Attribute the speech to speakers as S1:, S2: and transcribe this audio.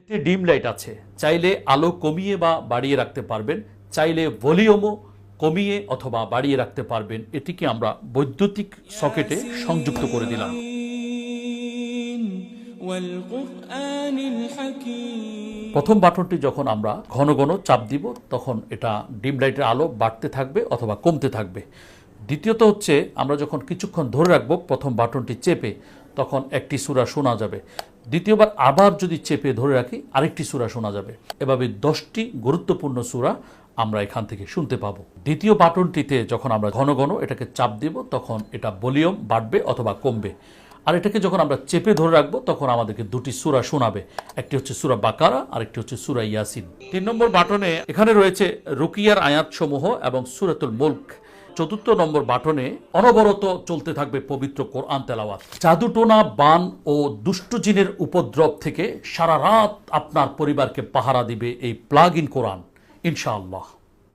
S1: Dim light আছে, চাইলে আলো কমিয়ে বা বাড়িয়ে রাখতে পারবেন, চাইলে ভলিউমও কমিয়ে অথবা বাড়িয়ে রাখতে পারবেন। এটিকে আমরা বৈদ্যুতিক সকেটে সংযুক্ত করে দিলাম। প্রথম বাটনটি যখন আমরা ঘন ঘন চাপ দিব তখন এটা ডিম লাইটের আলো বাড়তে থাকবে অথবা কমতে থাকবে। দ্বিতীয়ত হচ্ছে আমরা যখন কিছুক্ষণ ধরে রাখবো প্রথম বাটনটি চেপে, তখন একটি সূরা শোনা যাবে। দ্বিতীয়বার আবার যদি চেপে ধরে রাখি আরেকটি সূরা শোনা যাবে। এভাবে 10টি গুরুত্বপূর্ণ সূরা আমরা এখান থেকে শুনতে পাবো। দ্বিতীয় বাটনটিতে যখন আমরা ঘন ঘন এটাকে চাপ দিব তখন এটা ভলিউম বাড়বে অথবা কমবে। আর এটাকে যখন আমরা চেপে ধরে রাখবো তখন আমাদেরকে দুটি সূরা শোনাবে, একটি হচ্ছে সূরা বাকারা আর একটি হচ্ছে সূরা ইয়াসিন। 3 নম্বর বাটনে এখানে রয়েছে রুকিয়ার আয়াতসমূহ এবং সূরাতুল মুলক। 4 নম্বর বাটনে অনবরত চলতে থাকবে পবিত্র কোরআন তেলাওয়াত। জাদুটোনা, বান ও দুষ্ট জিনের উপদ্রব থেকে সারা রাত আপনার পরিবারকে পাহারা দিবে এই প্লাগ ইন কোরআন, ইনশাআল্লাহ।